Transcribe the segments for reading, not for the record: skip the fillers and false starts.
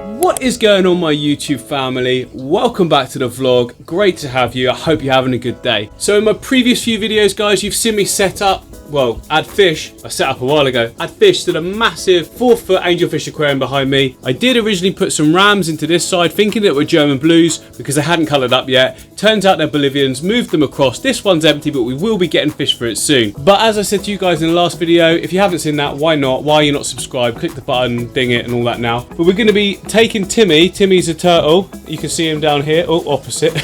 What is going on, my YouTube family? Welcome back to the vlog. Great to have you. I hope you're having a good day. So in my previous few videos, guys, you've seen me set up, well, add fish. I set up a while ago. Add fish to the massive 4-foot angelfish aquarium behind me. I did originally put some rams into this side, thinking it were German blues because they hadn't coloured up yet. Turns out they're Bolivians. Moved them across. This one's empty, but we will be getting fish for it soon. But as I said to you guys in the last video, if you haven't seen that, why not? Why are you not subscribed? Click the button, ding it, and all that now. But we're going to be taking Timmy. Timmy's a turtle. You can see him down here. Oh, opposite.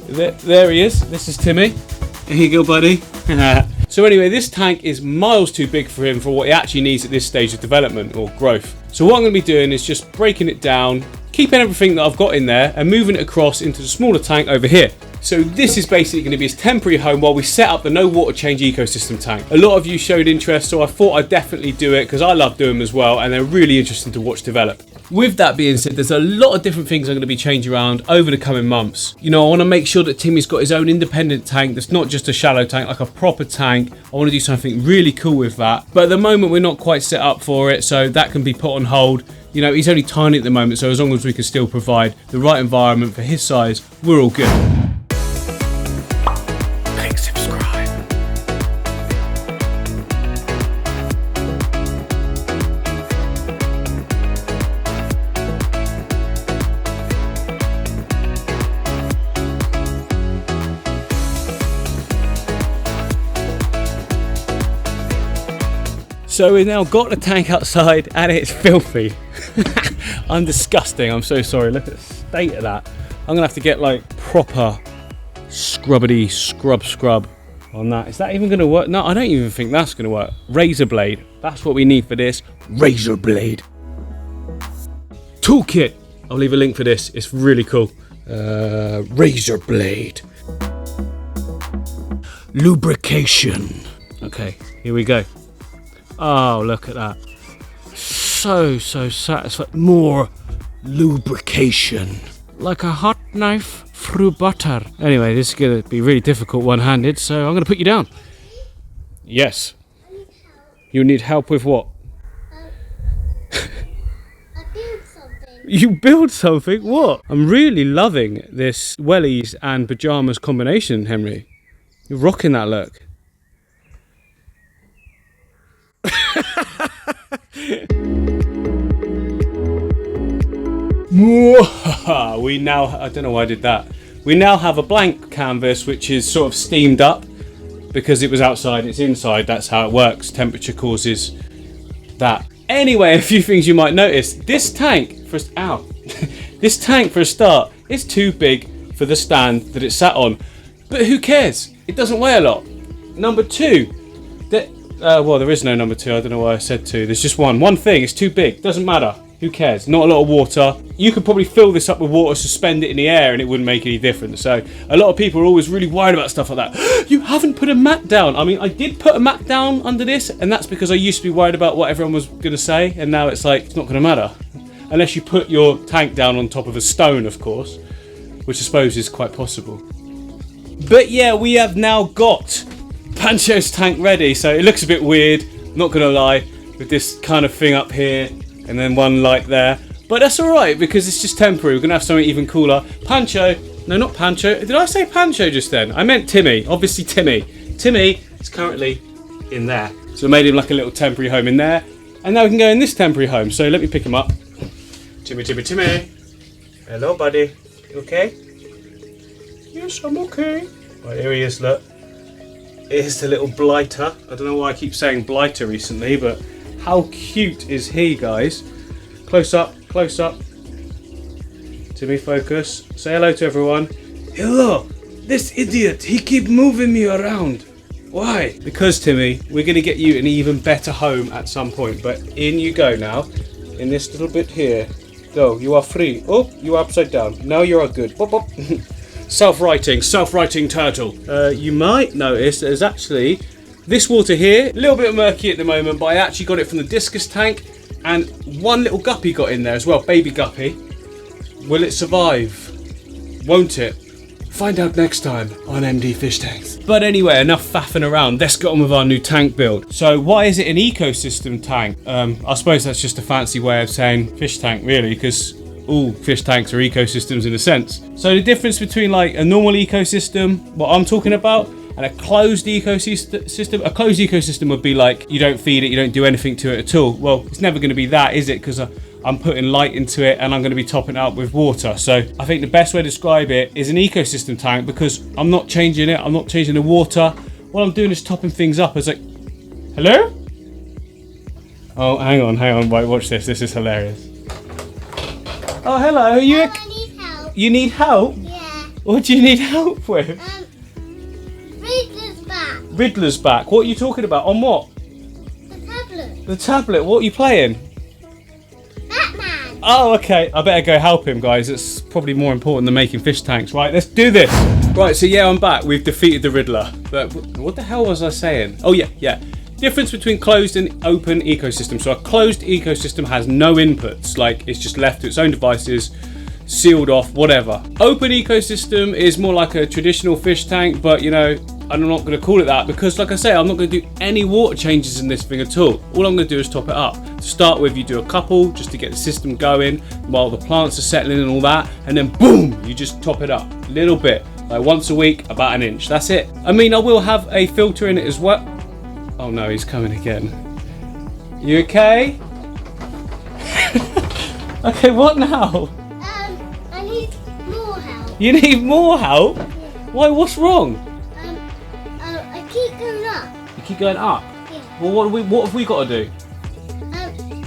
there he is. This is Timmy. Here you go, buddy. So anyway, this tank is miles too big for him for what he actually needs at this stage of development or growth. So what I'm going to be doing is just breaking it down, keeping everything that I've got in there and moving it across into the smaller tank over here. So this is basically going to be his temporary home while we set up the no water change ecosystem tank. A lot of you showed interest, so I thought I'd definitely do it because I love doing them as well and they're really interesting to watch develop. With that being said, there's a lot of different things I'm going to be changing around over the coming months. You know, I want to make sure that Timmy's got his own independent tank that's not just a shallow tank, like a proper tank. I want to do something really cool with that. But at the moment, we're not quite set up for it, so that can be put on hold. You know, he's only tiny at the moment, so as long as we can still provide the right environment for his size, we're all good. So we've now got the tank outside and it's filthy. I'm disgusting, I'm so sorry. Look at the state of that. I'm gonna have to get like proper scrubbity scrub on that. Is that even gonna work? No, I don't even think that's gonna work. Razor blade, that's what we need for this. Razor blade. Toolkit, I'll leave a link for this, it's really cool. Razor blade. Lubrication. Okay, here we go. Oh, look at that. So satisfying. More lubrication. Like a hot knife through butter. Anyway, this is going to be really difficult one-handed, so I'm going to put you down. Yes. You need help with what? I build something. You build something? What? I'm really loving this wellies and pyjamas combination, Henry. You're rocking that look. We now, I don't know why I did that. We now have a blank canvas which is sort of steamed up because it was outside, it's inside, that's how it works. Temperature causes that. Anyway, a few things you might notice. This tank, for this tank for a start, is too big for the stand that it's sat on. But who cares? It doesn't weigh a lot. Number two, well, there is no number two. I don't know why I said two. There's just one. One thing. It's too big. Doesn't matter. Who cares? Not a lot of water. You could probably fill this up with water, suspend it in the air, and it wouldn't make any difference. So a lot of people are always really worried about stuff like that. You haven't put a mat down. I mean, I did put a mat down under this, and that's because I used to be worried about what everyone was going to say, and now it's like, it's not going to matter. Unless you put your tank down on top of a stone, of course, which I suppose is quite possible. But yeah, we have now got Pancho's tank ready, so it looks a bit weird, not gonna lie, with this kind of thing up here and then one light there, but that's alright because it's just temporary. We're gonna have something even cooler. Pancho, no, not Pancho, did I say Pancho just then? I meant Timmy, obviously Timmy is currently in there, so we made him like a little temporary home in there, and now we can go in this temporary home. So let me pick him up. Timmy, hello buddy, you okay? Yes, I'm okay. Right, here he is, look. Here's the little blighter. I don't know why I keep saying blighter recently, but how cute is he, guys? Close up. Timmy, focus. Say hello to everyone. Hello. This idiot, he keep moving me around. Why? Because, Timmy, we're going to get you an even better home at some point. But in you go now. In this little bit here. Go. You are free. Oh, you are upside down. Now you are good. Bop, bop. Self-righting turtle. You might notice there's actually this water here, a little bit murky at the moment, but I actually got it from the discus tank, and one little guppy got in there as well, baby guppy. Will it survive? Won't it? Find out next time on MD Fish Tanks. But anyway, enough faffing around. Let's get on with our new tank build. So why is it an ecosystem tank? I suppose that's just a fancy way of saying fish tank, really, because all fish tanks are ecosystems in a sense. So the difference between like a normal ecosystem, what I'm talking about, and a closed ecosystem. A closed ecosystem would be like you don't feed it, you don't do anything to it at all. Well, it's never going to be that, is it? Because I'm putting light into it and I'm going to be topping it up with water. So I think the best way to describe it is an ecosystem tank, because I'm not changing it, I'm not changing the water. What I'm doing is topping things up. It's like, hello? Oh, hang on, right, watch this. This is hilarious. Oh, hello, are you? I need help. You need help? Yeah. What do you need help with? Riddler's back. Riddler's back. What are you talking about? On what? The tablet. The tablet. What are you playing? Batman. Oh, okay. I better go help him, guys. It's probably more important than making fish tanks. Right, let's do this. Right, so yeah, I'm back. We've defeated the Riddler. But what the hell was I saying? Oh, yeah. Difference between closed and open ecosystem. So a closed ecosystem has no inputs. Like, it's just left to its own devices, sealed off, whatever. Open ecosystem is more like a traditional fish tank, but you know, I'm not going to call it that because, like I say, I'm not going to do any water changes in this thing at all. All I'm going to do is top it up. To start with, you do a couple just to get the system going while the plants are settling and all that, and then boom, you just top it up a little bit, like once a week, about an inch. That's it. I mean, I will have a filter in it as well. Oh no, he's coming again. You okay? Okay, what now? I need more help. You need more help? Why? What's wrong? I keep going up. You keep going up. Yeah. Well, what have we got to do?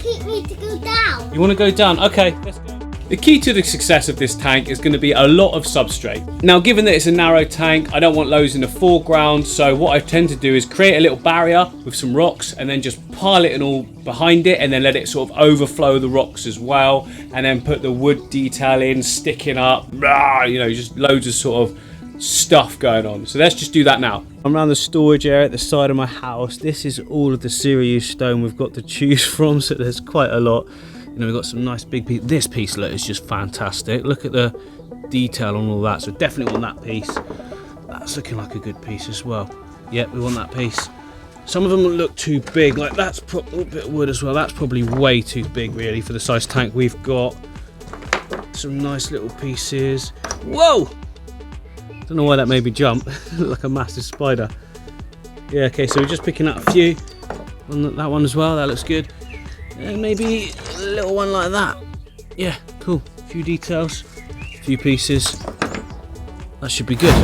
Keep me to go down. You want to go down? Okay, let's go. The key to the success of this tank is going to be a lot of substrate. Now, given that it's a narrow tank, I don't want loads in the foreground, so what I tend to do is create a little barrier with some rocks and then just pile it and all behind it, and then let it sort of overflow the rocks as well, and then put the wood detail in, sticking up, you know, just loads of sort of stuff going on. So let's just do that now. I'm around the storage area at the side of my house. This is all of the serious stone we've got to choose from, so there's quite a lot. You know, we've got some nice big pieces. This piece, look, is just fantastic. Look at the detail on all that. So definitely want that piece. That's looking like a good piece as well. Yep, we want that piece. Some of them look too big. Like that's a bit of wood as well. That's probably way too big, really, for the size tank we've got. Some nice little pieces. Whoa! Don't know why that made me jump. Like a massive spider. Yeah, okay, so we're just picking up a few. On that one as well. That looks good. And maybe a little one like that. Yeah, cool. A few details, a few pieces. That should be good.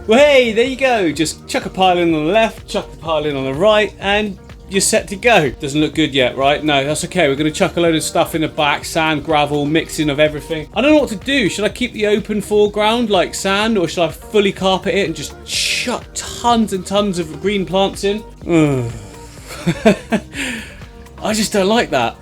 Well, hey, there you go. Just chuck a pile in on the left, chuck a pile in on the right, and you're set to go. Doesn't look good yet, right? No, that's okay. We're going to chuck a load of stuff in the back, sand, gravel, mixing of everything. I don't know what to do. Should I keep the open foreground like sand, or should I fully carpet it and just chuck tons and tons of green plants in? I just don't like that.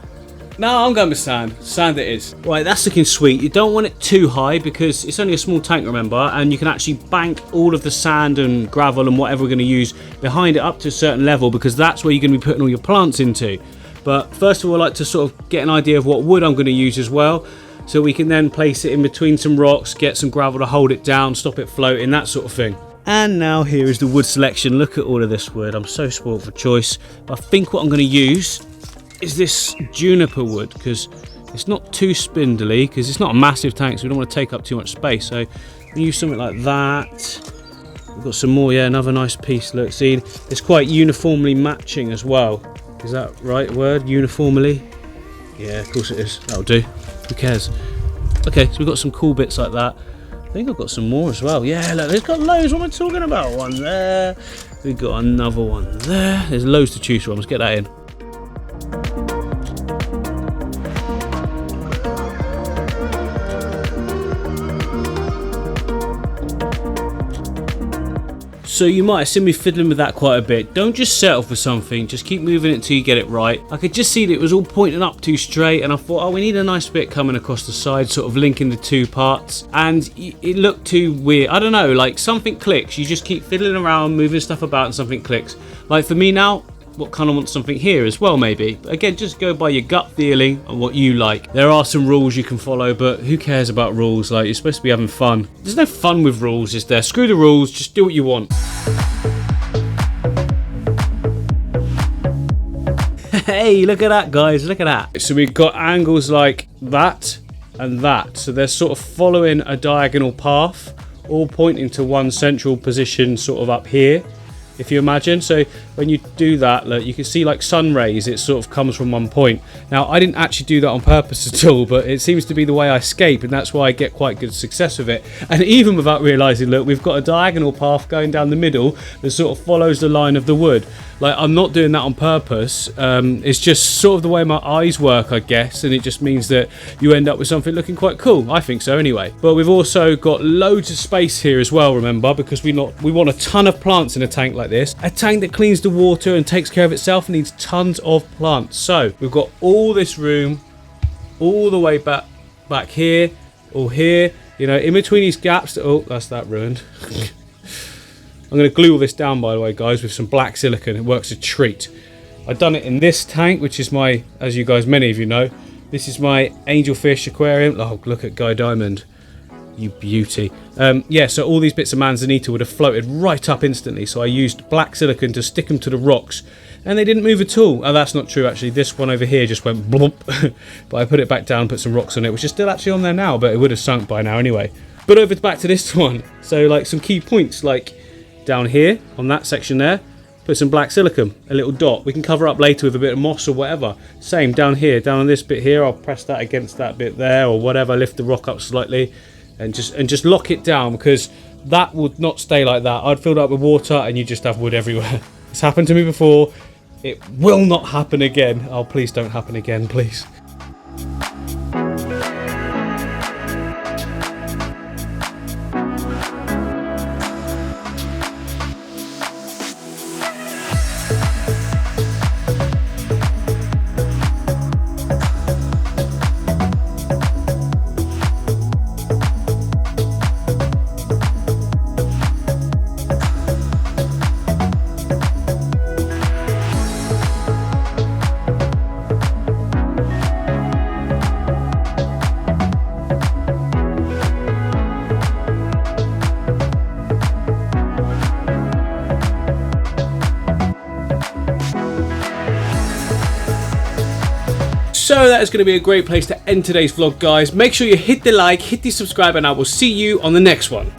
No, I'm going with sand. Sand it is. Right, that's looking sweet. You don't want it too high because it's only a small tank, remember, and you can actually bank all of the sand and gravel and whatever we're going to use behind it up to a certain level, because that's where you're going to be putting all your plants into. But first of all, I like to sort of get an idea of what wood I'm going to use as well, so we can then place it in between some rocks, get some gravel to hold it down, stop it floating, that sort of thing. And now here is the wood selection. Look at all of this wood. I'm so spoiled for choice. But I think what I'm going to use is this juniper wood, because it's not too spindly, because it's not a massive tank, so we don't want to take up too much space. So we use something like that. We've got some more, yeah, another nice piece. Look, see, it's quite uniformly matching as well. Is that right word? Uniformly? Yeah, of course it is. That'll do. Who cares? Okay, so we've got some cool bits like that. I think I've got some more as well. Yeah, look, it's got loads. What am I talking about? One there. We've got another one there. There's loads to choose from. Let's get that in. So you might have seen me fiddling with that quite a bit. Don't just settle for something, just keep moving it until you get it right. I could just see that it was all pointing up too straight, and I thought, oh, we need a nice bit coming across the side, sort of linking the two parts, and it looked too weird. I don't know, like something clicks. You just keep fiddling around, moving stuff about, and something clicks. Like for me now, what kind of want something here as well, maybe. But again, just go by your gut feeling and what you like. There are some rules you can follow, but who cares about rules? Like, you're supposed to be having fun. There's no fun with rules, is there? Screw the rules, just do what you want. Hey, look at that, guys, look at that. So we've got angles like that and that. So they're sort of following a diagonal path, all pointing to one central position sort of up here, if you imagine. So when you do that, look, you can see like sun rays, it sort of comes from one point. Now, I didn't actually do that on purpose at all, but it seems to be the way I escape, and that's why I get quite good success with it. And even without realizing, look, we've got a diagonal path going down the middle that sort of follows the line of the wood. Like, I'm not doing that on purpose. It's just sort of the way my eyes work, I guess, and it just means that you end up with something looking quite cool. I think so anyway. But we've also got loads of space here as well, remember, because we want a ton of plants in a tank like this. A tank that cleans the water and takes care of itself needs tons of plants. So we've got all this room all the way back here, or here, you know, in between these gaps. Oh, that's that ruined. I'm going to glue all this down, by the way, guys, with some black silicone. It works a treat. I've done it in this tank, which is my, as you guys, many of you know, this is my angelfish aquarium. Oh, look at Guy Diamond. You beauty. Yeah, so all these bits of manzanita would have floated right up instantly. So I used black silicone to stick them to the rocks, and they didn't move at all. Oh, that's not true, actually. This one over here just went blump. But I put it back down, put some rocks on it, which is still actually on there now, but it would have sunk by now anyway. But over back to this one. So, like, some key points, like down here on that section there, put some black silicone, a little dot. We can cover up later with a bit of moss or whatever. Same down here, down on this bit here, I'll press that against that bit there or whatever, lift the rock up slightly and just lock it down, because that would not stay like that. I'd fill it up with water and you just have wood everywhere. It's happened to me before. It will not happen again. Oh, please don't happen again, please. So that is going to be a great place to end today's vlog, guys. Make sure you hit the like, hit the subscribe, and I will see you on the next one.